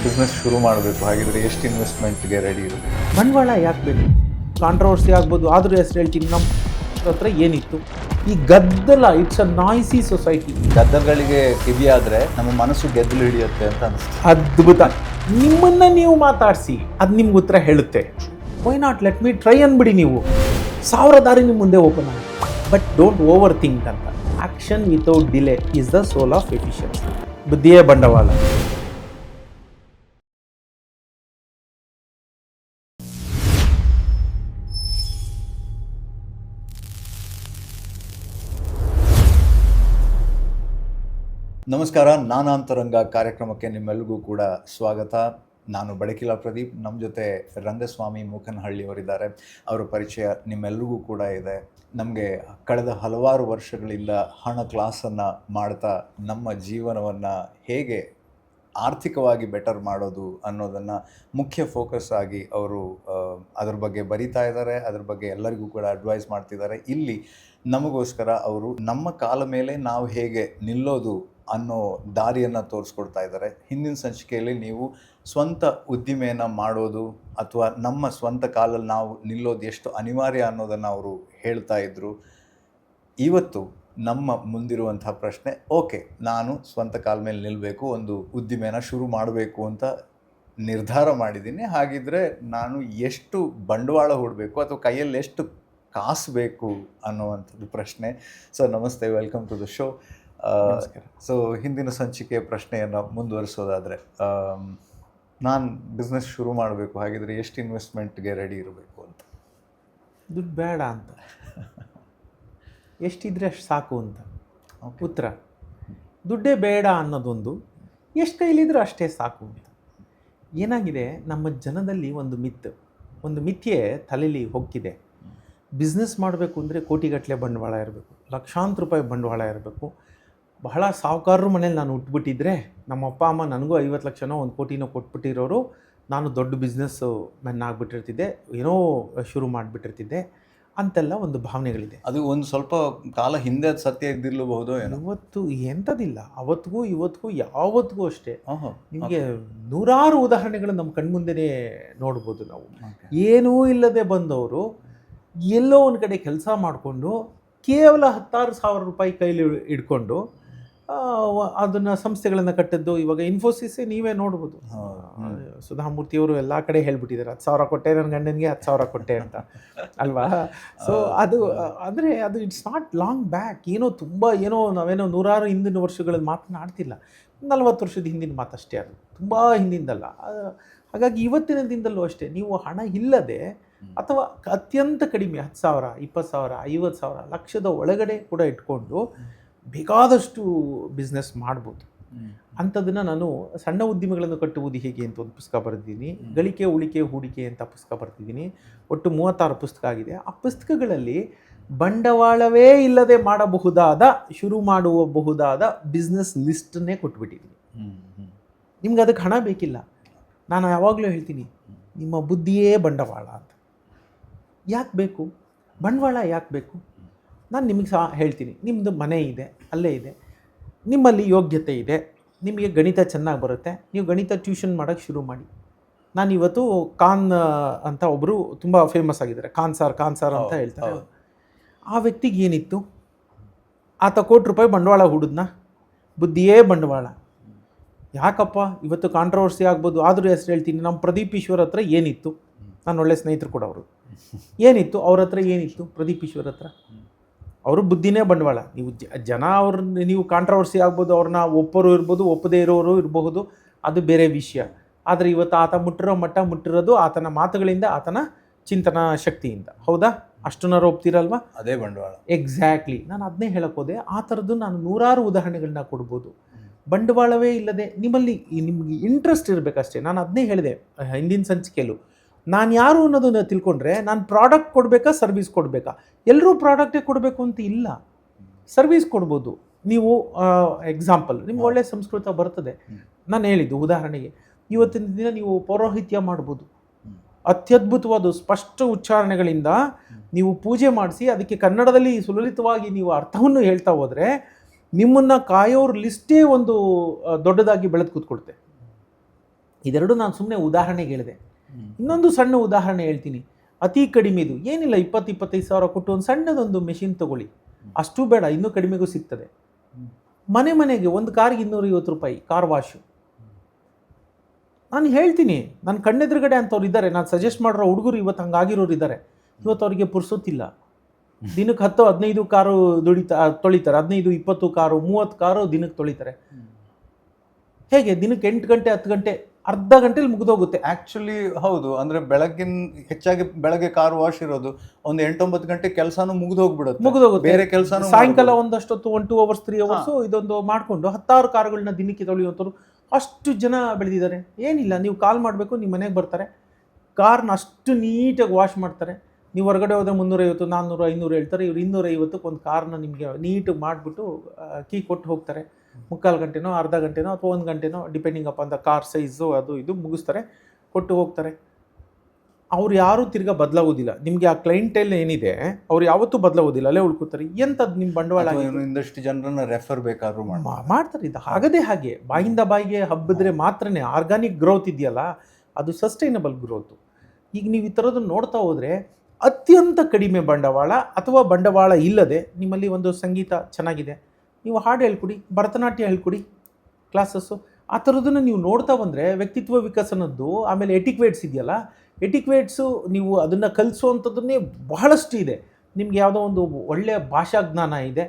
Business ಶುರು ಮಾಡಬೇಕು ಹಾಗಿದ್ರೆ ಎಷ್ಟು ಇನ್ವೆಸ್ಟ್ಮೆಂಟ್ಗೆ ರೆಡಿ ಇರುತ್ತೆ? ಬಂಡವಾಳ ಯಾಕೆ ಬೇಕು? ಕಾಂಟ್ರವರ್ಸಿ ಆಗ್ಬೋದು, ಆದರೂ ಹೆಸರು ಹೇಳ್ತೀನಿ, ನಮ್ಮ ಹತ್ರ ಏನಿತ್ತು ಈ ಗದ್ದಲ. It's a ನಾಯ್ಸಿ society. ಗದ್ದಲಗಳಿಗೆ ಕಿವಿಯಾದರೆ ನಮ್ಮ ಮನಸ್ಸು ಗೆದ್ದಲು ಹಿಡಿಯುತ್ತೆ ಅಂತ ಅನಿಸ್ತು. ಅದ್ಭುತ. ನಿಮ್ಮನ್ನು ನೀವು ಮಾತಾಡಿಸಿ, ಅದು ನಿಮ್ಗೆ ಉತ್ತರ ಹೇಳುತ್ತೆ. Why not let me try ಅಂದ್ಬಿಡಿ. ನೀವು 1000 ದಾರಿ ನಿಮ್ಮ ಮುಂದೆ ಓಪನ್ ಆಗುತ್ತೆ. ಬಟ್ ಡೋಂಟ್ ಓವರ್ ಥಿಂಕ್ ಅಂತ. Action without delay is the soul of efficiency. ಬುದ್ಧಿಯೇ ಬಂಡವಾಳ. ನಮಸ್ಕಾರ, ನಾನಾಂತರಂಗ ಕಾರ್ಯಕ್ರಮಕ್ಕೆ ನಿಮ್ಮೆಲ್ಲರಿಗೂ ಕೂಡ ಸ್ವಾಗತ. ನಾನು ಬಡಕಿಲಾ ಪ್ರದೀಪ್. ನಮ್ಮ ಜೊತೆ ರಂಗಸ್ವಾಮಿ ಮೂಕನಹಳ್ಳಿಯವರಿದ್ದಾರೆ. ಅವರ ಪರಿಚಯ ನಿಮ್ಮೆಲ್ಲರಿಗೂ ಕೂಡ ಇದೆ. ನಮಗೆ ಕಳೆದ ಹಲವಾರು ವರ್ಷಗಳಿಂದ ಹಣ ಕ್ಲಾಸನ್ನು ಮಾಡ್ತಾ ನಮ್ಮ ಜೀವನವನ್ನು ಹೇಗೆ ಆರ್ಥಿಕವಾಗಿ ಬೆಟರ್ ಮಾಡೋದು ಅನ್ನೋದನ್ನು ಮುಖ್ಯ ಫೋಕಸ್ ಆಗಿ ಅವರು ಅದ್ರ ಬಗ್ಗೆ ಬರಿತಾ ಇದ್ದಾರೆ. ಅದ್ರ ಬಗ್ಗೆ ಎಲ್ಲರಿಗೂ ಕೂಡ ಅಡ್ವೈಸ್ ಮಾಡ್ತಿದ್ದಾರೆ. ಇಲ್ಲಿ ನಮಗೋಸ್ಕರ ಅವರು ನಮ್ಮ ಕಾಲ ಮೇಲೆ ನಾವು ಹೇಗೆ ನಿಲ್ಲೋದು ಅನ್ನೋ ದಾರಿಯನ್ನು ತೋರಿಸ್ಕೊಡ್ತಾ ಇದ್ದಾರೆ. ಹಿಂದಿನ ಸಂಚಿಕೆಯಲ್ಲಿ ನೀವು ಸ್ವಂತ ಉದ್ದಿಮೆಯನ್ನು ಮಾಡೋದು ಅಥವಾ ನಮ್ಮ ಸ್ವಂತ ಕಾಲಲ್ಲಿ ನಾವು ನಿಲ್ಲೋದು ಎಷ್ಟು ಅನಿವಾರ್ಯ ಅನ್ನೋದನ್ನು ಅವರು ಹೇಳ್ತಾ ಇದ್ದರು. ಇವತ್ತು ನಮ್ಮ ಮುಂದಿರುವಂಥ ಪ್ರಶ್ನೆ, ಓಕೆ, ನಾನು ಸ್ವಂತ ಕಾಲ ಮೇಲೆ ನಿಲ್ಲಬೇಕು, ಒಂದು ಉದ್ದಿಮೆನ ಶುರು ಮಾಡಬೇಕು ಅಂತ ನಿರ್ಧಾರ ಮಾಡಿದ್ದೀನಿ. ಹಾಗಿದ್ರೆ ನಾನು ಎಷ್ಟು ಬಂಡವಾಳ ಹೂಡಬೇಕು ಅಥವಾ ಕೈಯಲ್ಲಿ ಎಷ್ಟು ಕಾಸು ಬೇಕು ಅನ್ನುವಂಥದ್ದು ಪ್ರಶ್ನೆ. ಸೊ ನಮಸ್ತೆ, welcome to the show. So ಹಿಂದಿನ ಸಂಚಿಕೆಯ ಪ್ರಶ್ನೆಯನ್ನು ಮುಂದುವರಿಸೋದಾದರೆ, ನಾನು ಬಿಸ್ನೆಸ್ ಶುರು ಮಾಡಬೇಕು, ಹಾಗಿದ್ರೆ ಎಷ್ಟು ಇನ್ವೆಸ್ಟ್ಮೆಂಟ್ಗೆ ರೆಡಿ ಇರಬೇಕು ಅಂತ? ದುಡ್ಡು ಬೇಡ ಅಂತ. ಎಷ್ಟಿದ್ರೆ ಅಷ್ಟು ಸಾಕು ಅಂತ ಉತ್ತರ. ದುಡ್ಡೇ ಬೇಡ ಅನ್ನೋದೊಂದು, ಎಷ್ಟು ಕೈಲಿದ್ರೆ ಅಷ್ಟೇ ಸಾಕು ಅಂತ. ಏನಾಗಿದೆ, ನಮ್ಮ ಜನದಲ್ಲಿ ಒಂದು ಮಿಥ್ಯೆ ತಲೆಯಲ್ಲಿ ಹೋಗ್ತಿದೆ. ಬಿಸ್ನೆಸ್ ಮಾಡಬೇಕು ಅಂದರೆ ಕೋಟಿಗಟ್ಟಲೆ ಬಂಡವಾಳ ಇರಬೇಕು, ಲಕ್ಷಾಂತರ ರೂಪಾಯಿ ಬಂಡವಾಳ ಇರಬೇಕು. ಬಹಳ ಸಾಹುಕಾರರು ಮನೇಲಿ ನಾನು ಹುಟ್ಬಿಟ್ಟಿದ್ರೆ, ನಮ್ಮ ಅಪ್ಪ ಅಮ್ಮ ನನಗೂ 50 ಲಕ್ಷನೋ 1 ಕೋಟಿನೋ ಕೊಟ್ಬಿಟ್ಟಿರೋರು, ನಾನು ದೊಡ್ಡ ಬಿಸ್ನೆಸ್ಸು ಮೆನ್ ಆಗಿಬಿಟ್ಟಿರ್ತಿದ್ದೆ, ಏನೋ ಶುರು ಮಾಡಿಬಿಟ್ಟಿರ್ತಿದ್ದೆ ಅಂತೆಲ್ಲ ಒಂದು ಭಾವನೆಗಳಿದೆ. ಅದು ಒಂದು ಸ್ವಲ್ಪ ಕಾಲ ಹಿಂದೆ ಅದು ಸತ್ಯ ಇದ್ದಿರಲೂಬಹುದು. ಇವತ್ತು ಎಂಥದಿಲ್ಲ, ಅವತ್ತಿಗೂ ಇವತ್ತಿಗೂ ಯಾವತ್ತಿಗೂ ಅಷ್ಟೇ. ನಿಮಗೆ ನೂರಾರು ಉದಾಹರಣೆಗಳು ನಮ್ಮ ಕಣ್ಮುಂದೆನೇ ನೋಡ್ಬೋದು ನಾವು. ಏನೂ ಇಲ್ಲದೆ ಬಂದವರು ಎಲ್ಲೋ ಒಂದು ಕಡೆ ಕೆಲಸ ಮಾಡಿಕೊಂಡು ಕೇವಲ 10,000 ರೂಪಾಯಿ ಕೈಲಿ ಇಟ್ಕೊಂಡು ಅದನ್ನು ಸಂಸ್ಥೆಗಳನ್ನು ಕಟ್ಟಿದ್ದು. ಇವಾಗ ಇನ್ಫೋಸಿಸೇ ನೀವೇ ನೋಡ್ಬೋದು. ಸುಧಾಮೂರ್ತಿಯವರು ಎಲ್ಲ ಕಡೆ ಹೇಳ್ಬಿಟ್ಟಿದ್ದಾರೆ, 10,000 ಕೊಟ್ಟೆ ನನ್ನ ಗಂಡನಿಗೆ, 10,000 ಕೊಟ್ಟೆ ಅಂತ ಅಲ್ವಾ. ಸೊ ಅದು ಅಂದರೆ ಅದು ಇಟ್ಸ್ ನಾಟ್ ಲಾಂಗ್ ಬ್ಯಾಕ್. ನಾವೇನೋ ನೂರಾರು ಹಿಂದಿನ ವರ್ಷಗಳಲ್ಲಿ ಮಾತನಾಡ್ತಿಲ್ಲ. 40 ವರ್ಷದ ಹಿಂದಿನ ಮಾತಷ್ಟೇ, ಅದು ತುಂಬ ಹಿಂದಿಂದಲ್ಲ. ಹಾಗಾಗಿ ಇವತ್ತಿನ ದಿನದಲ್ಲೂ ಅಷ್ಟೇ, ನೀವು ಹಣ ಇಲ್ಲದೆ ಅಥವಾ ಅತ್ಯಂತ ಕಡಿಮೆ 10,000, 20,000, 50,000, ಲಕ್ಷದ ಒಳಗಡೆ ಕೂಡ ಇಟ್ಕೊಂಡು ಬೇಕಾದಷ್ಟು ಬಿಸ್ನೆಸ್ ಮಾಡ್ಬೋದು. ಅಂಥದ್ದನ್ನು ನಾನು ಸಣ್ಣ ಉದ್ಯಮಗಳನ್ನು ಕಟ್ಟುವುದು ಹೇಗೆ ಅಂತ ಒಂದು ಪುಸ್ತಕ ಬರೆದಿದ್ದೀನಿ. ಗಳಿಕೆ, ಉಳಿಕೆ, ಹೂಡಿಕೆ ಅಂತ ಪುಸ್ತಕ ಬರ್ತಿದ್ದೀನಿ. ಒಟ್ಟು 36 ಪುಸ್ತಕ ಆಗಿದೆ. ಆ ಪುಸ್ತಕಗಳಲ್ಲಿ ಬಂಡವಾಳವೇ ಇಲ್ಲದೆ ಶುರು ಮಾಡಬಹುದಾದ ಬಿಸ್ನೆಸ್ ಲಿಸ್ಟನ್ನೇ ಕೊಟ್ಬಿಟ್ಟಿದ್ದೀನಿ. ನಿಮ್ಗೆ ಅದಕ್ಕೆ ಹಣ ಬೇಕಿಲ್ಲ. ನಾನು ಯಾವಾಗಲೂ ಹೇಳ್ತೀನಿ, ನಿಮ್ಮ ಬುದ್ಧಿಯೇ ಬಂಡವಾಳ ಅಂತ. ಯಾಕೆ ಬೇಕು ಬಂಡವಾಳ? ಯಾಕೆ ಬೇಕು? ನಾನು ನಿಮಗೆ ಹೇಳ್ತೀನಿ, ನಿಮ್ಮದು ಮನೆ ಇದೆ, ಅಲ್ಲೇ ಇದೆ, ನಿಮ್ಮಲ್ಲಿ ಯೋಗ್ಯತೆ ಇದೆ, ನಿಮಗೆ ಗಣಿತ ಚೆನ್ನಾಗಿ ಬರುತ್ತೆ, ನೀವು ಗಣಿತ ಟ್ಯೂಷನ್ ಮಾಡೋಕ್ಕೆ ಶುರು ಮಾಡಿ. ನಾನು ಇವತ್ತು ಖಾನ್ ಅಂತ ಒಬ್ಬರು ತುಂಬ ಫೇಮಸ್ ಆಗಿದ್ದಾರೆ, ಖಾನ್ ಸಾರ್ ಅಂತ ಹೇಳ್ತಾರೆ. ಆ ವ್ಯಕ್ತಿಗೆ ಏನಿತ್ತು? ಆತ ₹1,00,00,000 ಬಂಡವಾಳ ಹೂಡಿದ್ನ. ಬುದ್ಧಿಯೇ ಬಂಡವಾಳ. ಯಾಕಪ್ಪ? ಇವತ್ತು ಕಾಂಟ್ರವರ್ಸಿ ಆಗ್ಬೋದು, ಆದರೂ ಹೆಸರು ಹೇಳ್ತೀನಿ, ನಮ್ಮ ಪ್ರದೀಪ್ ಈಶ್ವರ್ ಹತ್ರ ಏನಿತ್ತು? ನಾನು ಒಳ್ಳೆ ಸ್ನೇಹಿತರು ಕೂಡ ಅವರು. ಏನಿತ್ತು ಅವ್ರ ಹತ್ರ? ಏನಿತ್ತು ಪ್ರದೀಪ್ ಈಶ್ವರ್ ಹತ್ರ? ಅವರು ಬುದ್ಧಿನೇ ಬಂಡವಾಳ. ನೀವು ಕಾಂಟ್ರವರ್ಸಿ ಆಗ್ಬೋದು, ಅವ್ರನ್ನ ಒಪ್ಪೋರು ಇರ್ಬೋದು, ಒಪ್ಪದೇ ಇರೋರು ಇರಬಹುದು, ಅದು ಬೇರೆ ವಿಷಯ. ಆದರೆ ಇವತ್ತು ಆತ ಮುಟ್ಟಿರೋದು ಆತನ ಮಾತುಗಳಿಂದ, ಆತನ ಚಿಂತನಾ ಶಕ್ತಿಯಿಂದ. ಹೌದಾ? ಅಷ್ಟನ್ನಾರು ಒಪ್ತಿರಲ್ವಾ? ಅದೇ ಬಂಡವಾಳ. ಎಕ್ಸಾಕ್ಟ್ಲಿ. ನಾನು ಅದನ್ನೇ ಹೇಳಕ್ಕೆ ಹೋದೆ. ಆ ಥರದ್ದು ನಾನು ನೂರಾರು ಉದಾಹರಣೆಗಳನ್ನ ಕೊಡ್ಬೋದು. ಬಂಡವಾಳವೇ ಇಲ್ಲದೆ ನಿಮ್ಮಲ್ಲಿ ನಿಮಗೆ ಇಂಟ್ರೆಸ್ಟ್ ಇರಬೇಕಷ್ಟೇ. ನಾನು ಅದನ್ನೇ ಹೇಳಿದೆ ಹಿಂದಿನ ಸಂಚಿಕೆಯಲ್ಲೂ. ನಾನು ಯಾರು ಅನ್ನೋದನ್ನು ತಿಳ್ಕೊಂಡ್ರೆ, ನಾನು ಪ್ರಾಡಕ್ಟ್ ಕೊಡಬೇಕಾ, ಸರ್ವಿಸ್ ಕೊಡಬೇಕಾ? ಎಲ್ಲರೂ ಪ್ರಾಡಕ್ಟೇ ಕೊಡಬೇಕು ಅಂತ ಇಲ್ಲ, ಸರ್ವಿಸ್ ಕೊಡ್ಬೋದು. ನೀವು ಎಕ್ಸಾಂಪಲ್, ನಿಮ್ಗೆ ಒಳ್ಳೆ ಸಂಸ್ಕೃತ ಬರ್ತದೆ. ನಾನು ಹೇಳಿದ್ದು ಉದಾಹರಣೆಗೆ, ಇವತ್ತಿನ ದಿನ ನೀವು ಪೌರೋಹಿತ್ಯ ಮಾಡ್ಬೋದು. ಅತ್ಯದ್ಭುತವಾದ ಸ್ಪಷ್ಟ ಉಚ್ಚಾರಣೆಗಳಿಂದ ನೀವು ಪೂಜೆ ಮಾಡಿಸಿ, ಅದಕ್ಕೆ ಕನ್ನಡದಲ್ಲಿ ಸುಲಲಿತವಾಗಿ ನೀವು ಅರ್ಥವನ್ನು ಹೇಳ್ತಾ ಹೋದರೆ, ನಿಮ್ಮನ್ನು ಕಾಯೋರ ಲಿಸ್ಟೇ ಒಂದು ದೊಡ್ಡದಾಗಿ ಬೆಳೆದು ಕೂತ್ಕೊಳ್ತೆ. ಇದೆರಡು ನಾನು ಸುಮ್ಮನೆ ಉದಾಹರಣೆಗೆ ಹೇಳಿದೆ. ಇನ್ನೊಂದು ಸಣ್ಣ ಉದಾಹರಣೆ ಹೇಳ್ತೀನಿ, ಅತಿ ಕಡಿಮೆದು ಏನಿಲ್ಲ, 20-25 ಸಾವಿರ ಕೊಟ್ಟು ಒಂದು ಸಣ್ಣದೊಂದು ಮೆಷಿನ್ ತಗೊಳ್ಳಿ, ಅಷ್ಟು ಬೇಡ, ಇನ್ನೂ ಕಡಿಮೆಗೂ ಸಿಗ್ತದೆ. ಮನೆಗೆ ಒಂದು ಕಾರ್ಗೆ 250 ರೂಪಾಯಿ ಕಾರ್ ವಾಶು. ನಾನು ಹೇಳ್ತೀನಿ, ನನ್ನ ಕಣ್ಣೆದುರುಗಡೆ ಅಂಥವ್ರು ಇದ್ದಾರೆ, ನಾನು ಸಜೆಸ್ಟ್ ಮಾಡಿರೋ ಹುಡುಗರು ಇವತ್ತು ಹಂಗಾಗಿರೋರು ಇದ್ದಾರೆ. ಇವತ್ತು ಅವರಿಗೆ ಪುರ್ಸೊತ್ತಿಲ್ಲ, ದಿನಕ್ಕೆ 10-15 ಕಾರು ತೊಳಿತಾರೆ, 15-20 ಕಾರು 30 ಕಾರು ದಿನಕ್ಕೆ ತೊಳಿತಾರೆ. ಹೇಗೆ ದಿನಕ್ಕೆ 8 ಗಂಟೆ 10 ಗಂಟೆ, ಅರ್ಧ ಗಂಟೆಲಿ ಮುಗಿದೋಗುತ್ತೆ. ಆಕ್ಚುಲಿ ಹೌದು, ಅಂದ್ರೆ ಹೆಚ್ಚಾಗಿ ಬೆಳಗ್ಗೆ ಕಾರ್ ವಾಶ್ ಇರೋದು, ಒಂದು 8-9 ಗಂಟೆ ಕೆಲಸನೂ ಮುಗಿದೋಗುತ್ತೆ. ಬೇರೆ ಕೆಲಸ ಸಾಯಂಕಾಲ ಒಂದಷ್ಟೊತ್ತು 1-2 ಅವರ್ಸ್ 3 ಅವರ್ಸ್ ಇದೊಂದು ಮಾಡಿಕೊಂಡು 10 ಕಾರುಗಳನ್ನ ದಿನಕ್ಕೆ ತೊಳೆಯುವಂಥವ್ರು ಅಷ್ಟು ಜನ ಬೆಳೆದಿದ್ದಾರೆ. ಏನಿಲ್ಲ, ನೀವು ಕಾಲ್ ಮಾಡಬೇಕು, ನಿಮ್ಮ ಮನೆಗೆ ಬರ್ತಾರೆ, ಕಾರ್ನ ಅಷ್ಟು ನೀಟಾಗಿ ವಾಶ್ ಮಾಡ್ತಾರೆ. ನೀವು ಹೊರಗಡೆ ಹೋದರೆ 350, 400, 500 ಹೇಳ್ತಾರೆ. ಇವ್ರು 250ಕ್ಕೆ ಒಂದು ಕಾರ್ನ ನಿಮಗೆ ನೀಟಾಗಿ ಮಾಡಿಬಿಟ್ಟು ಕೀ ಕೊಟ್ಟು ಹೋಗ್ತಾರೆ. 3/4 ಗಂಟೆನೋ, ಅರ್ಧ ಗಂಟೆನೋ, ಅಥವಾ 1 ಗಂಟೆನೋ, depending upon the car size, ಅದು ಇದು ಮುಗಿಸ್ತಾರೆ, ಕೊಟ್ಟು ಹೋಗ್ತಾರೆ. ಅವ್ರು ಯಾರೂ ತಿರ್ಗಾ ಬದಲಾಗೋದಿಲ್ಲ. ನಿಮಗೆ ಆ ಕ್ಲೈಂಟೇಲ್ ಏನಿದೆ ಅವ್ರು ಯಾವತ್ತೂ ಬದಲಾಗೋದಿಲ್ಲ, ಅಲ್ಲೇ ಉಳ್ಕೋತಾರೆ. ಎಂಥದ್ದು ನಿಮ್ಮ ಬಂಡವಾಳ? ಇನ್ನಷ್ಟು ಜನರನ್ನ ರೆಫರ್ ಬೇಕಾದ್ರೂ ಮಾಡ್ತಾರೆ. ಇದು ಆಗದೆ ಹಾಗೆ ಬಾಯಿಂದ ಬಾಯಿಗೆ ಹಬ್ಬಿದ್ರೆ ಮಾತ್ರನೇ ಆರ್ಗಾನಿಕ್ ಗ್ರೋತ್ ಇದೆಯಲ್ಲ, ಅದು ಸಸ್ಟೈನಬಲ್ ಗ್ರೋತು. ಈಗ ನೀವು ಈ ಥರದನ್ನು ನೋಡ್ತಾ ಹೋದರೆ ಅತ್ಯಂತ ಕಡಿಮೆ ಬಂಡವಾಳ ಅಥವಾ ಬಂಡವಾಳ ಇಲ್ಲದೆ ನಿಮ್ಮಲ್ಲಿ ಒಂದು ಸಂಗೀತ ಚೆನ್ನಾಗಿದೆ, ನೀವು ಹಾಡು ಹೇಳ್ಕೊಡಿ, ಭರತನಾಟ್ಯ ಹೇಳ್ಕೊಡಿ, ಕ್ಲಾಸಸ್ಸು, ಆ ಥರದನ್ನು ನೀವು ನೋಡ್ತಾ ಬಂದರೆ ವ್ಯಕ್ತಿತ್ವ ವಿಕಸನದ್ದು. ಆಮೇಲೆ ಎಟಿಕ್ವೇಟ್ಸ್ ಇದೆಯಲ್ಲ, ಎಟಿಕ್ವೇಟ್ಸು ನೀವು ಅದನ್ನು ಕಲಿಸೋವಂಥದ್ದನ್ನೇ ಬಹಳಷ್ಟು ಇದೆ. ನಿಮ್ಗೆ ಯಾವುದೋ ಒಂದು ಒಳ್ಳೆಯ ಭಾಷಾ ಜ್ಞಾನ ಇದೆ,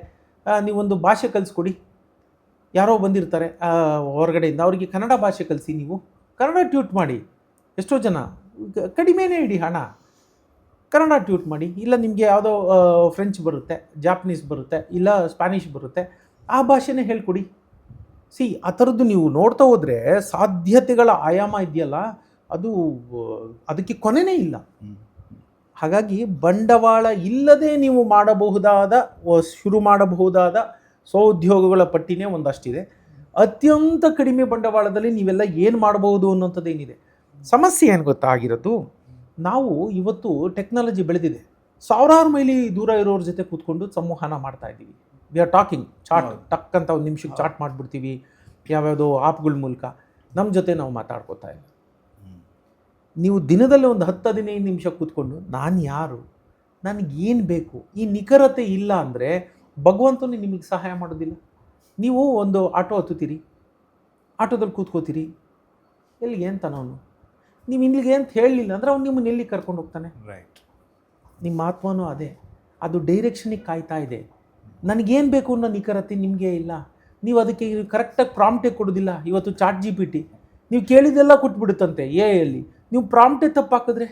ನೀವೊಂದು ಭಾಷೆ ಕಲಿಸ್ಕೊಡಿ. ಯಾರೋ ಬಂದಿರ್ತಾರೆ ಹೊರಗಡೆಯಿಂದ, ಅವರಿಗೆ ಕನ್ನಡ ಭಾಷೆ ಕಲಿಸಿ, ನೀವು ಕನ್ನಡ ಟ್ಯೂಟ್ ಮಾಡಿ. ಎಷ್ಟೋ ಜನ ಕಡಿಮೆನೇ ಇಡಿ ಹಣ, ಕನ್ನಡ ಟ್ಯೂಟ್ ಮಾಡಿ. ಇಲ್ಲ ನಿಮಗೆ ಯಾವುದೋ ಫ್ರೆಂಚ್ ಬರುತ್ತೆ, ಜಾಪನೀಸ್ ಬರುತ್ತೆ, ಇಲ್ಲ ಸ್ಪ್ಯಾನಿಷ್ ಬರುತ್ತೆ, ಆ ಭಾಷೆನೇ ಹೇಳ್ಕೊಡಿ. ಆ ಥರದ್ದು ನೀವು ನೋಡ್ತಾ ಹೋದರೆ ಸಾಧ್ಯತೆಗಳ ಆಯಾಮ ಇದೆಯಲ್ಲ, ಅದಕ್ಕೆ ಕೊನೆಯೇ ಇಲ್ಲ. ಹಾಗಾಗಿ ಬಂಡವಾಳ ಇಲ್ಲದೆ ನೀವು ಶುರು ಮಾಡಬಹುದಾದ ಸ್ವಉದ್ಯೋಗಗಳ ಪಟ್ಟಿನೇ ಒಂದಷ್ಟಿದೆ. ಅತ್ಯಂತ ಕಡಿಮೆ ಬಂಡವಾಳದಲ್ಲಿ ನೀವೆಲ್ಲ ಏನು ಮಾಡಬಹುದು ಅನ್ನೋಂಥದ್ದೇನಿದೆ. ಸಮಸ್ಯೆ ಏನು ಗೊತ್ತಾಗಿರೋದು, ನಾವು ಇವತ್ತು ಟೆಕ್ನಾಲಜಿ ಬೆಳೆದಿದೆ, 1000 ಮೈಲಿ ದೂರ ಇರೋರ ಜೊತೆ ಕೂತ್ಕೊಂಡು ಸಂವಹನ ಮಾಡ್ತಾ ಇದ್ದೀವಿ. ವಿ ಆರ್ ಟಾಕಿಂಗ್, ಚಾಟ್ ಟಕ್ ಅಂತ ಒಂದು ನಿಮಿಷಕ್ಕೆ ಚಾಟ್ ಮಾಡಿಬಿಡ್ತೀವಿ, ಯಾವ್ಯಾವುದೋ ಆ್ಯಪ್ಗಳ ಮೂಲಕ ನಮ್ಮ ಜೊತೆ ನಾವು ಮಾತಾಡ್ಕೋತಾ ಇಲ್ಲ. ನೀವು ದಿನದಲ್ಲಿ ಒಂದು 10-15 ನಿಮಿಷ ಕೂತ್ಕೊಂಡು ನಾನು ಯಾರು, ನನಗೇನು ಬೇಕು, ಈ ನಿಖರತೆ ಇಲ್ಲ ಅಂದರೆ ಭಗವಂತನು ನಿಮಗೆ ಸಹಾಯ ಮಾಡೋದಿಲ್ಲ. ನೀವು ಒಂದು ಆಟೋ ಹತ್ತುತ್ತೀರಿ, ಆಟೋದಲ್ಲಿ ಕೂತ್ಕೋತೀರಿ, ಎಲ್ಲಿಗೆ ಅಂತ ಅವನು, ನೀವು ಇಲ್ಲಿಗೆ ಅಂತ ಹೇಳಲಿಲ್ಲ ಅಂದರೆ ಅವ್ನು ನಿಮ್ಮನ್ನು ಎಲ್ಲಿ ಕರ್ಕೊಂಡು ಹೋಗ್ತಾನೆ? ರೈಟ್. ನಿಮ್ಮ ಆತ್ಮನೂ ಅದೇ, ಅದು ಡೈರೆಕ್ಷನಿಗೆ ಕಾಯ್ತಾ ಇದೆ. ನನಗೇನು ಬೇಕು ಅನ್ನೋ ನಿಖರತೆ ನಿಮಗೆ ಇಲ್ಲ. ನೀವು ಅದಕ್ಕೆ ಕರೆಕ್ಟಾಗಿ ಪ್ರಾಂಪ್ಟೇ ಕೊಡೋದಿಲ್ಲ. ಇವತ್ತು ಚಾಟ್ GPT ನೀವು ಕೇಳಿದೆಲ್ಲ ಕೊಟ್ಬಿಡುತ್ತಂತೆ ಎಲ್ಲಿ. ನೀವು ಪ್ರಾಂಪ್ಟೇ ತಪ್ಪು ಹಾಕಿದ್ರೆ,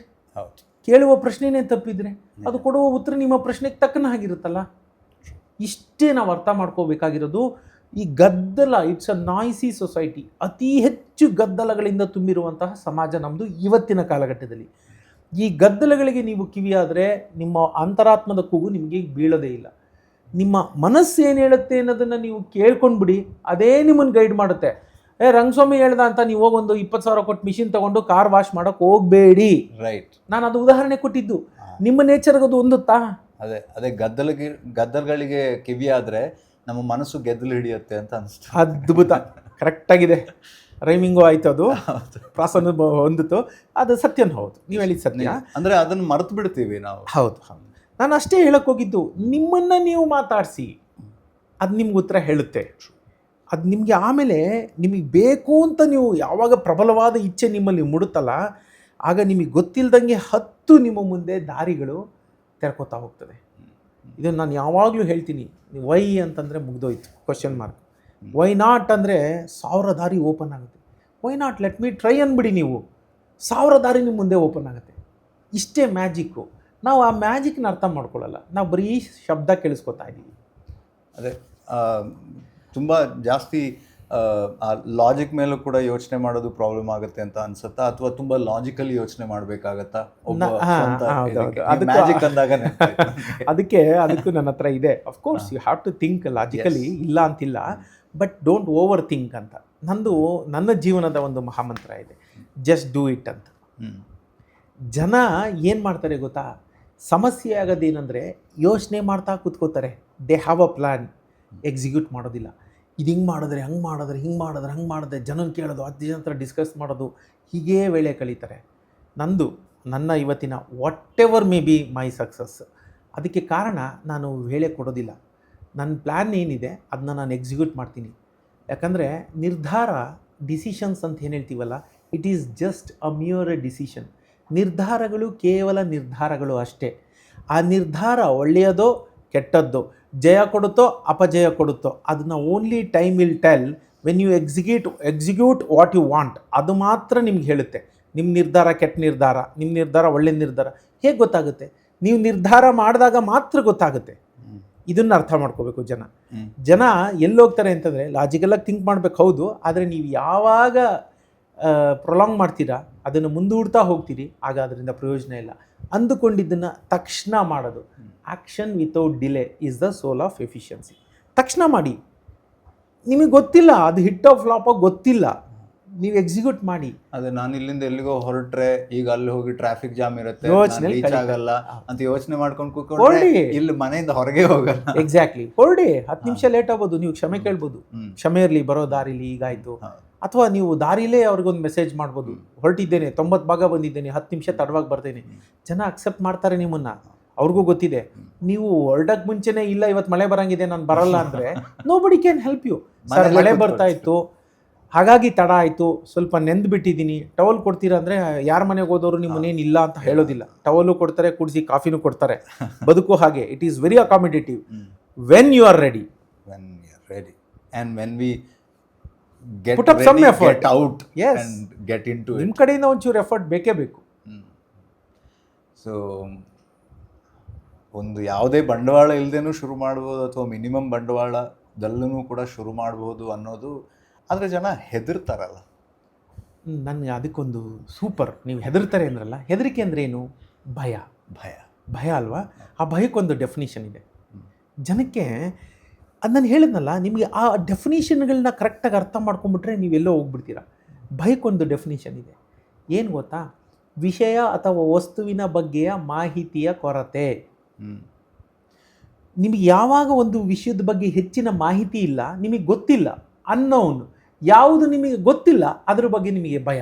ಕೇಳುವ ಪ್ರಶ್ನೆನೇ ತಪ್ಪಿದ್ರೆ, ಅದು ಕೊಡುವ ಉತ್ತರ ನಿಮ್ಮ ಪ್ರಶ್ನೆಗೆ ತಕ್ಕನ ಹಾಗಿರುತ್ತಲ್ಲ. ಇಷ್ಟೇ ನಾವು ಅರ್ಥ ಮಾಡ್ಕೋಬೇಕಾಗಿರೋದು. ಈ ಗದ್ದಲ, ಇಟ್ಸ್ ಅ ನಾಯ್ಸಿ ಸೊಸೈಟಿ. ಅತಿ ಹೆಚ್ಚು ಗದ್ದಲಗಳಿಂದ ತುಂಬಿರುವಂತಹ ಸಮಾಜ ನಮ್ಮದು ಇವತ್ತಿನ ಕಾಲಘಟ್ಟದಲ್ಲಿ. ಈ ಗದ್ದಲಗಳಿಗೆ ನೀವು ಕಿವಿಯಾದರೆ ನಿಮ್ಮ ಅಂತರಾತ್ಮದ ಕೂಗು ನಿಮಗೆ ಬೀಳೋದೇ ಇಲ್ಲ. ನಿಮ್ಮ ಮನಸ್ಸು ಏನು ಹೇಳುತ್ತೆ ಅನ್ನೋದನ್ನು ನೀವು ಕೇಳ್ಕೊಂಡ್ಬಿಡಿ, ಅದೇ ನಿಮ್ಮನ್ನು ಗೈಡ್ ಮಾಡುತ್ತೆ. ರಂಗಸ್ವಾಮಿ ಹೇಳ್ದ ಅಂತ ನೀವು ಹೋಗಿ ಒಂದು 20,000 ಕೊಟ್ಟು ಮಿಷಿನ್ ತೊಗೊಂಡು ಕಾರ್ ವಾಶ್ ಮಾಡೋಕ್ಕೆ ಹೋಗಬೇಡಿ. ರೈಟ್. ನಾನು ಅದು ಉದಾಹರಣೆ ಕೊಟ್ಟಿದ್ದು. ನಿಮ್ಮ ನೇಚರ್ಗೆ ಅದು ಹೊಂದುತ್ತಾ? ಅದೇ ಗದ್ದಲಗಳಿಗೆ ಕಿವಿಯಾದರೆ ನಮ್ಮ ಮನಸ್ಸು ಗೆದ್ದಲು ಹಿಡಿಯುತ್ತೆ ಅಂತ ಅನಿಸ್ತು. ಅದ್ಭುತ, ಕರೆಕ್ಟಾಗಿದೆ, ರೈಮಿಂಗು ಆಯಿತು, ಅದು ಪ್ರಾಸನ್ನು ಹೊಂದಿತು, ಅದು ಸತ್ಯನೂ ಹೌದು, ನೀವು ಹೇಳಿದ ಸತ್ಯ. ಅಂದರೆ ಅದನ್ನು ಮರೆತು ಬಿಡ್ತೀವಿ ನಾವು. ಹೌದು, ನಾನು ಅಷ್ಟೇ ಹೇಳಕ್ಕೆ ಹೋಗಿದ್ದು. ನಿಮ್ಮನ್ನು ನೀವು ಮಾತಾಡಿಸಿ, ಅದು ನಿಮ್ಗೆ ಉತ್ತರ ಹೇಳುತ್ತೆ. ಅದು ನಿಮಗೆ ಆಮೇಲೆ ನಿಮಗೆ ಬೇಕು ಅಂತ ನೀವು ಯಾವಾಗ ಪ್ರಬಲವಾದ ಇಚ್ಛೆ ನಿಮ್ಮಲ್ಲಿ ಮುಡುತ್ತಲ್ಲ, ಆಗ ನಿಮಗೆ ಗೊತ್ತಿಲ್ಲದಂಗೆ 10 ನಿಮ್ಮ ಮುಂದೆ ದಾರಿಗಳು ತೆರ್ಕೋತಾ ಹೋಗ್ತದೆ. ಇದನ್ನು ನಾನು ಯಾವಾಗಲೂ ಹೇಳ್ತೀನಿ. ವೈ ಅಂತಂದರೆ ಮುಗ್ದೋಯ್ತು, ಕ್ವಶನ್ ಮಾರ್ಕ್. ವೈ ನಾಟ್ ಅಂದರೆ 1000 ದಾರಿ ಓಪನ್ ಆಗುತ್ತೆ. Why not, let me try ಅಂದ್ಬಿಡಿ, ನೀವು 1000 ದಾರಿ ನಿಮ್ಮ ಮುಂದೆ ಓಪನ್ ಆಗುತ್ತೆ. ಇಷ್ಟೇ ಮ್ಯಾಜಿಕ್ಕು. ನಾವು ಆ ಮ್ಯಾಜಿಕ್ನ ಅರ್ಥ ಮಾಡ್ಕೊಳ್ಳಲ್ಲ, ನಾವು ಬರೀ ಶಬ್ದ ಕೇಳಿಸ್ಕೊತಾ ಇದ್ದೀವಿ. ಅದೇ ತುಂಬ ಜಾಸ್ತಿ ಲಾಜಿಕ್ ಮೇಲೂ ಕೂಡ ಯೋಚನೆ ಮಾಡೋದು ಪ್ರಾಬ್ಲಮ್ ಆಗುತ್ತೆ ಅಂತ ಅನ್ಸುತ್ತಾ, ಅಥವಾ ತುಂಬ ಲಾಜಿಕಲಿ ಯೋಚನೆ ಮಾಡಬೇಕಾಗತ್ತಾ? ಅದಕ್ಕೂ ನನ್ನ ಹತ್ರ ಇದೆ. Of course you have to think logically, ಇಲ್ಲ ಅಂತಿಲ್ಲ, ಬಟ್ ಡೋಂಟ್ ಓವರ್ ಥಿಂಕ್ ಅಂತ. ನನ್ನ ಜೀವನದ ಒಂದು ಮಹಾಮಂತ್ರ ಇದೆ, ಜಸ್ಟ್ ಡೂ ಇಟ್ ಅಂತ. ಜನ ಏನು ಮಾಡ್ತಾರೆ ಗೊತ್ತಾ, ಸಮಸ್ಯೆ ಆಗೋದೇನೆಂದರೆ ಯೋಚನೆ ಮಾಡ್ತಾ ಕೂತ್ಕೋತಾರೆ. They have a plan, execute ಮಾಡೋದಿಲ್ಲ. ಇದು ಹಿಂಗೆ ಮಾಡಿದ್ರೆ ಹಂಗೆ ಮಾಡಿದ್ರೆ ಹಿಂಗೆ ಮಾಡಿದ್ರೆ ಹಂಗೆ ಮಾಡಿದ್ರೆ ಜನನ ಕೇಳೋದು 10 ಜನ ಹತ್ರ ಡಿಸ್ಕಸ್ ಮಾಡೋದು, ಹೀಗೇ ವೇಳೆ ಕಳೀತಾರೆ. ನನ್ನ ಇವತ್ತಿನ what ever may be my success, ಅದಕ್ಕೆ ಕಾರಣ ನಾನು ವೇಳೆ ಕೊಡೋದಿಲ್ಲ. ನನ್ನ ಪ್ಲ್ಯಾನ್ ಏನಿದೆ ಅದನ್ನ ನಾನು ಎಕ್ಸಿಕ್ಯೂಟ್ ಮಾಡ್ತೀನಿ. ಯಾಕಂದರೆ ನಿರ್ಧಾರ, ಡಿಸಿಷನ್ಸ್ ಅಂತ ಏನು ಹೇಳ್ತೀವಲ್ಲ, it is just a mere decision. ನಿರ್ಧಾರಗಳು ಕೇವಲ ನಿರ್ಧಾರಗಳು ಅಷ್ಟೇ. ಆ ನಿರ್ಧಾರ ಒಳ್ಳೆಯದೋ ಕೆಟ್ಟದ್ದೋ, ಜಯ ಕೊಡುತ್ತೋ ಅಪಜಯ ಕೊಡುತ್ತೋ, ಅದನ್ನು only time will tell. When you execute what you want, ಅದು ಮಾತ್ರ ನಿಮ್ಗೆ ಹೇಳುತ್ತೆ ನಿಮ್ಮ ನಿರ್ಧಾರ ಕೆಟ್ಟ ನಿರ್ಧಾರ, ನಿಮ್ಮ ನಿರ್ಧಾರ ಒಳ್ಳೆ ನಿರ್ಧಾರ. ಹೇಗೆ ಗೊತ್ತಾಗುತ್ತೆ? ನೀವು ನಿರ್ಧಾರ ಮಾಡಿದಾಗ ಮಾತ್ರ ಗೊತ್ತಾಗುತ್ತೆ. ಇದನ್ನು ಅರ್ಥ ಮಾಡ್ಕೋಬೇಕು ಜನ ಎಲ್ಲೋಗ್ತಾರೆ ಅಂತಂದರೆ, ಲಾಜಿಕಲಾಗಿ ಥಿಂಕ್ ಮಾಡ್ಬೇಕು ಹೌದು, ಆದರೆ ನೀವು ಯಾವಾಗ ಪ್ರೊಲಾಂಗ್ ಮಾಡ್ತೀರಾ, ಅದನ್ನು ಮುಂದೂಡ್ತಾ ಹೋಗ್ತೀರಿ, ಆಗ ಅದರಿಂದ ಪ್ರಯೋಜನ ಇಲ್ಲ. ಅಂದುಕೊಂಡಿದ್ದನ್ನು ತಕ್ಷಣ ಮಾಡೋದು, action without delay is the soul of efficiency. ತಕ್ಷಣ ಮಾಡಿ. ನಿಮಗೆ ಗೊತ್ತಿಲ್ಲ ಅದು ಹಿಟ್ಟೋ ಫ್ಲಾಪೋ ಗೊತ್ತಿಲ್ಲ, ನೀವು ಎಕ್ಸಿಕ್ಯೂಟ್ ಮಾಡಿ. ಅದೇ ನಾನು ಇಲ್ಲಿಂದ ಎಲ್ಲಿಗೋ ಹೊರಟ್ರೆ ಈಗ ಅಲ್ಲಿ ಹೋಗಿ ಟ್ರಾಫಿಕ್ ಜಾಮ್ ಇರುತ್ತೆ, ರೀಚ್ ಆಗಲ್ಲ ಅಂತ ಯೋಚನೆ ಮಾಡ್ಕೊಂಡು ಕೂತ್ಕೊಂಡ್ರೆ ಇಲ್ಲಿ ಮನೆಯಿಂದ ಹೊರಗೆ ಹೋಗಲ್ಲ. ಎಕ್ಸಾಕ್ಟ್ಲಿ, ಹೊರಡಿ. 10 ನಿಮಿಷ ಲೇಟ್ ಆಗ್ಬೋದು, ನೀವು ಕ್ಷಮೆ ಕೇಳ್ಬೋದು, ಕ್ಷಮೆ ಇರಲಿ, ಬರೋ ದಾರಿಲಿ ಹೀಗಾಯ್ತು. ಅಥವಾ ನೀವು ದಾರಿಲೇ ಅವ್ರಿಗೊಂದು ಮೆಸೇಜ್ ಮಾಡ್ಬೋದು, ಹೊರಟಿದ್ದೇನೆ 90 ಭಾಗ ಬಂದಿದ್ದೇನೆ, 10 ನಿಮಿಷ ತಡವಾಗಿ ಬರ್ತೇನೆ. ಜನ ಅಕ್ಸೆಪ್ಟ್ ಮಾಡ್ತಾರೆ ನಿಮ್ಮನ್ನ, ಅವ್ರಿಗೂ ಗೊತ್ತಿದೆ. ನೀವು ಹೊರಡಕ್ಕೆ ಮುಂಚೆನೇ ಇಲ್ಲ ಇವತ್ತು ಮಳೆ ಬರಂಗಿದೆ ನಾನು ಬರಲ್ಲ ಅಂದರೆ nobody can help you. Sir ಮಳೆ ಬರ್ತಾ ಇತ್ತು ಹಾಗಾಗಿ ತಡ ಆಯಿತು, ಸ್ವಲ್ಪ ನೆಂದು ಬಿಟ್ಟಿದ್ದೀನಿ, ಟವಲ್ ಕೊಡ್ತೀರಾ ಅಂದರೆ ಯಾರ ಮನೆಗೆ ಹೋದವರು ನಿಮ್ಮ ಮನೇನು ಇಲ್ಲ ಅಂತ ಹೇಳೋದಿಲ್ಲ. ಟವಲು ಕೊಡ್ತಾರೆ, ಕುಡಿಸಿ ಕಾಫಿನೂ ಕೊಡ್ತಾರೆ. ಬದುಕು ಹಾಗೆ, it is very accommodative. When you are ready, and when we put up some effort, get out, yes, and get into it. ನಿಮ್ಮ ಕಡೆಯಿಂದ ಒಂಚೂರು ಎಫರ್ಟ್ ಬೇಕೇ ಬೇಕು. ಸೊ ಒಂದು ಯಾವುದೇ ಬಂಡವಾಳ ಇಲ್ಲದೇನೂ ಶುರು ಮಾಡ್ಬೋದು, ಅಥವಾ ಮಿನಿಮಮ್ ಬಂಡವಾಳದಲ್ಲೂ ಕೂಡ ಶುರು ಮಾಡ್ಬೋದು ಅನ್ನೋದು. ಆದರೆ ಜನ ಹೆದರ್ತಾರಲ್ಲ. ನನಗೆ ಅದಕ್ಕೊಂದು ಸೂಪರ್, ನೀವು ಹೆದರ್ತಾರೆ ಅಂದ್ರಲ್ಲ, ಹೆದರಿಕೆ ಅಂದರೆ ಏನು? ಭಯ. ಭಯ ಅಲ್ವಾ? ಆ ಭಯಕ್ಕೊಂದು ಡೆಫಿನಿಷನ್ ಇದೆ. ಜನಕ್ಕೆ ಅದು ನಾನು ಹೇಳಿದ್ನಲ್ಲ, ನಿಮಗೆ ಆ ಡೆಫಿನಿಷನ್ಗಳನ್ನ ಕರೆಕ್ಟಾಗಿ ಅರ್ಥ ಮಾಡ್ಕೊಂಬಿಟ್ರೆ ನೀವೆಲ್ಲೋ ಹೋಗ್ಬಿಡ್ತೀರಾ. ಭಯಕ್ಕೊಂದು ಡೆಫಿನಿಷನ್ ಇದೆ, ಏನು ಗೊತ್ತಾ? ವಿಷಯ ಅಥವಾ ವಸ್ತುವಿನ ಬಗ್ಗೆಯ ಮಾಹಿತಿಯ ಕೊರತೆ. ನಿಮಗೆ ಯಾವಾಗ ಒಂದು ವಿಷಯದ ಬಗ್ಗೆ ಹೆಚ್ಚಿನ ಮಾಹಿತಿ ಇಲ್ಲ, ನಿಮಗೆ ಗೊತ್ತಿಲ್ಲ, ಅನ್ನೋನು ಯಾವುದು ನಿಮಗೆ ಗೊತ್ತಿಲ್ಲ ಅದ್ರ ಬಗ್ಗೆ ನಿಮಗೆ ಭಯ,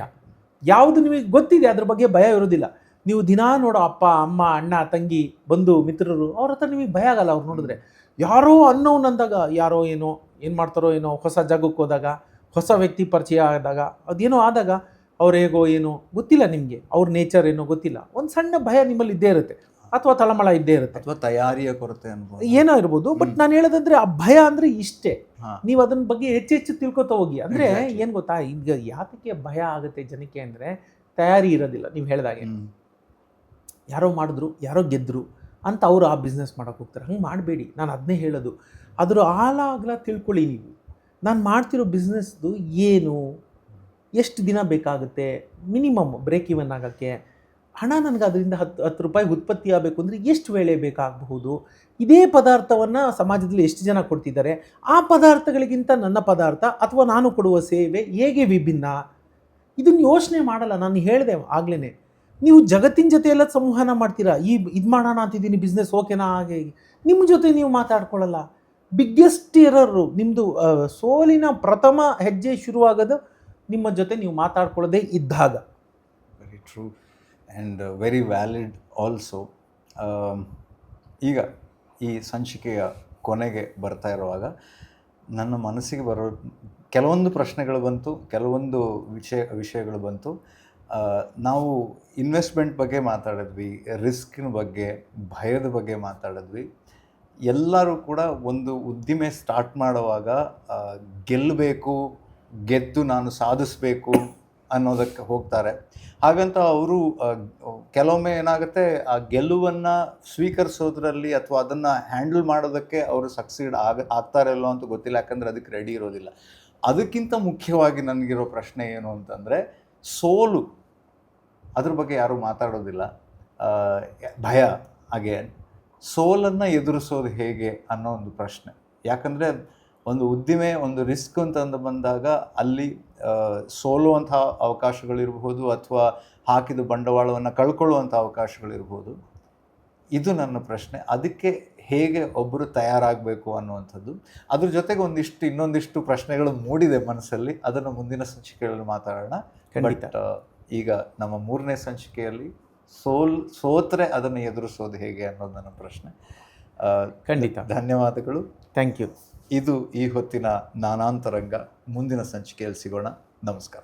ಯಾವುದು ನಿಮಗೆ ಗೊತ್ತಿದೆ ಅದ್ರ ಬಗ್ಗೆ ಭಯ ಇರೋದಿಲ್ಲ. ನೀವು ದಿನಾ ನೋಡೋ ಅಪ್ಪ ಅಮ್ಮ ಅಣ್ಣ ತಂಗಿ ಬಂಧು ಮಿತ್ರರು, ಅವ್ರ ಹತ್ರ ನಿಮಗೆ ಭಯ ಆಗಲ್ಲ. ಅವ್ರು ನೋಡಿದ್ರೆ ಯಾರೋ ಅನ್ನೋನ್ ಅಂದಾಗ, ಯಾರೋ ಏನೋ ಏನು ಮಾಡ್ತಾರೋ ಏನೋ, ಹೊಸ ಜಾಗಕ್ಕೆ ಹೋದಾಗ, ಹೊಸ ವ್ಯಕ್ತಿ ಪರಿಚಯ ಆದಾಗ, ಅದೇನೋ ಆದಾಗ ಅವ್ರು ಹೇಗೋ ಏನೋ ಗೊತ್ತಿಲ್ಲ, ನಿಮಗೆ ಅವ್ರ ನೇಚರ್ ಏನೋ ಗೊತ್ತಿಲ್ಲ, ಒಂದು ಸಣ್ಣ ಭಯ ನಿಮ್ಮಲ್ಲಿ ಇದ್ದೇ ಇರುತ್ತೆ, ಅಥವಾ ತಳಮಳ ಇದ್ದೇ ಇರುತ್ತೆ, ಅಥವಾ ತಯಾರಿಯ ಕೊರತೆ ಅನ್ಬೋದು, ಏನೋ ಇರ್ಬೋದು. ಬಟ್ ನಾನು ಹೇಳೋದಂದ್ರೆ ಆ ಭಯ ಅಂದರೆ ಇಷ್ಟೇ. ನೀವು ಅದನ್ನ ಬಗ್ಗೆ ಹೆಚ್ಚು ತಿಳ್ಕೊತಾ ಹೋಗಿ. ಅಂದರೆ ಏನು ಗೊತ್ತಾ, ಈಗ ಯಾತಕ್ಕೆ ಭಯ ಆಗುತ್ತೆ ಜನಕ್ಕೆ ಅಂದರೆ ತಯಾರಿ ಇರೋದಿಲ್ಲ. ನೀವು ಹೇಳಿದಾಗೆ ಯಾರೋ ಮಾಡಿದ್ರು, ಯಾರೋ ಗೆದ್ದರು ಅಂತ ಅವರು ಆ ಬಿಸ್ನೆಸ್ ಮಾಡೋಕೆ ಹೋಗ್ತಾರೆ. ಹಂಗೆ ಮಾಡಬೇಡಿ, ನಾನು ಅದನ್ನೇ ಹೇಳೋದು. ಅದ್ರ ಆಳ ಅಗಲ ತಿಳ್ಕೊಳ್ಳಿ. ನೀವು ನಾನು ಮಾಡ್ತಿರೋ ಬಿಸ್ನೆಸ್ದು ಏನು, ಎಷ್ಟು ದಿನ ಬೇಕಾಗುತ್ತೆ ಮಿನಿಮಮ್ ಬ್ರೇಕ್ ಇವನ್ ಆಗೋಕ್ಕೆ, ಹಣ ನನಗೆ ಅದರಿಂದ 10 ರೂಪಾಯಿ ಉತ್ಪತ್ತಿ ಆಗಬೇಕು ಅಂದರೆ ಎಷ್ಟು ವೇಳೆ ಬೇಕಾಗಬಹುದು, ಇದೇ ಪದಾರ್ಥವನ್ನು ಸಮಾಜದಲ್ಲಿ ಎಷ್ಟು ಜನ ಕೊಡ್ತಿದ್ದಾರೆ, ಆ ಪದಾರ್ಥಗಳಿಗಿಂತ ನನ್ನ ಪದಾರ್ಥ ಅಥವಾ ನಾನು ಕೊಡುವ ಸೇವೆ ಹೇಗೆ ವಿಭಿನ್ನ, ಇದನ್ನು ಯೋಚನೆ ಮಾಡಲ್ಲ. ನಾನು ಹೇಳಿದೆ ಆಗ್ಲೇ, ನೀವು ಜಗತ್ತಿನ ಜೊತೆ ಎಲ್ಲ ಸಂವಹನ ಮಾಡ್ತೀರಾ, ಇದು ಮಾಡೋಣ ಅಂತಿದ್ದೀನಿ ಬಿಸ್ನೆಸ್ ಓಕೆನಾ, ಹಾಗೆ ನಿಮ್ಮ ಜೊತೆ ನೀವು ಮಾತಾಡ್ಕೊಳ್ಳಲ್ಲ. ಬಿಗ್ಗೆಸ್ಟ್ ಎರರು ನಿಮ್ಮದು, ಸೋಲಿನ ಪ್ರಥಮ ಹೆಜ್ಜೆ ಶುರುವಾಗೋದು ನಿಮ್ಮ ಜೊತೆ ನೀವು ಮಾತಾಡ್ಕೊಳ್ಳೋದೇ ಇದ್ದಾಗ. Very true and very valid also. ಈಗ ಈ ಸಂಚಿಕೆಯ ಕೊನೆಗೆ ಬರ್ತಾ ಇರುವಾಗ ನನ್ನ ಮನಸ್ಸಿಗೆ ಬರೋ ಕೆಲವೊಂದು ಪ್ರಶ್ನೆಗಳು ಬಂತು, ಕೆಲವೊಂದು ವಿಷಯಗಳು ಬಂತು. ನಾವು ಇನ್ವೆಸ್ಟ್ಮೆಂಟ್ ಬಗ್ಗೆ ಮಾತಾಡಿದ್ವಿ, ರಿಸ್ಕಿನ ಬಗ್ಗೆ, ಭಯದ ಬಗ್ಗೆ ಮಾತಾಡಿದ್ವಿ. ಎಲ್ಲರೂ ಕೂಡ ಒಂದು ಉದ್ದಿಮೆ ಸ್ಟಾರ್ಟ್ ಮಾಡುವಾಗ ಗೆಲ್ಲಬೇಕು, ಗೆದ್ದು ನಾನು ಸಾಧಿಸಬೇಕು ಅನ್ನೋದಕ್ಕೆ ಹೋಗ್ತಾರೆ. ಹಾಗಂತ ಅವರು ಕೆಲವೊಮ್ಮೆ ಏನಾಗುತ್ತೆ, ಆ ಗೆಲುವನ್ನು ಸ್ವೀಕರಿಸೋದ್ರಲ್ಲಿ ಅಥವಾ ಅದನ್ನು ಹ್ಯಾಂಡಲ್ ಮಾಡೋದಕ್ಕೆ ಅವರು ಸಕ್ಸೀಡ್ ಆಗ್ತಾರೆ ಇಲ್ಲೋ ಅಂತ ಗೊತ್ತಿಲ್ಲ, ಯಾಕಂದರೆ ಅದಕ್ಕೆ ರೆಡಿ ಇರೋದಿಲ್ಲ. ಅದಕ್ಕಿಂತ ಮುಖ್ಯವಾಗಿ ನನಗಿರೋ ಪ್ರಶ್ನೆ ಏನು ಅಂತಂದರೆ, ಸೋಲು, ಅದ್ರ ಬಗ್ಗೆ ಯಾರೂ ಮಾತಾಡೋದಿಲ್ಲ. ಭಯ, ಅಗೇನ್ ಸೋಲನ್ನು ಎದುರಿಸೋದು ಹೇಗೆ ಅನ್ನೋ ಒಂದು ಪ್ರಶ್ನೆ. ಯಾಕಂದರೆ ಒಂದು ಉದ್ದಿಮೆ, ಒಂದು ರಿಸ್ಕ್ ಅಂತಂದು ಬಂದಾಗ ಅಲ್ಲಿ ಸೋಲುವಂಥ ಅವಕಾಶಗಳಿರ್ಬೋದು, ಅಥವಾ ಹಾಕಿದ ಬಂಡವಾಳವನ್ನು ಕಳ್ಕೊಳ್ಳುವಂಥ ಅವಕಾಶಗಳಿರ್ಬೋದು. ಇದು ನನ್ನ ಪ್ರಶ್ನೆ. ಅದಕ್ಕೆ ಹೇಗೆ ಒಬ್ಬರು ತಯಾರಾಗಬೇಕು ಅನ್ನುವಂಥದ್ದು. ಅದ್ರ ಜೊತೆಗೆ ಇನ್ನೊಂದಿಷ್ಟು ಪ್ರಶ್ನೆಗಳು ಮೂಡಿದೆ ಮನಸ್ಸಲ್ಲಿ, ಅದನ್ನು ಮುಂದಿನ ಸಂಚಿಕೆಯಲ್ಲಿ ಮಾತಾಡೋಣ. ಖಂಡಿತ. ಬಟ್ ಈಗ ನಮ್ಮ 3ನೇ ಸಂಚಿಕೆಯಲ್ಲಿ ಸೋತ್ರೆ ಅದನ್ನು ಎದುರಿಸೋದು ಹೇಗೆ ಅನ್ನೋದು ನನ್ನ ಪ್ರಶ್ನೆ. ಖಂಡಿತ. ಧನ್ಯವಾದಗಳು. Thank you. ಇದು ಈ ಹೊತ್ತಿನ ನಾನಾಂತರಂಗ. ಮುಂದಿನ ಸಂಚಿಕೆಯಲ್ಲಿ ಸಿಗೋಣ. ನಮಸ್ಕಾರ.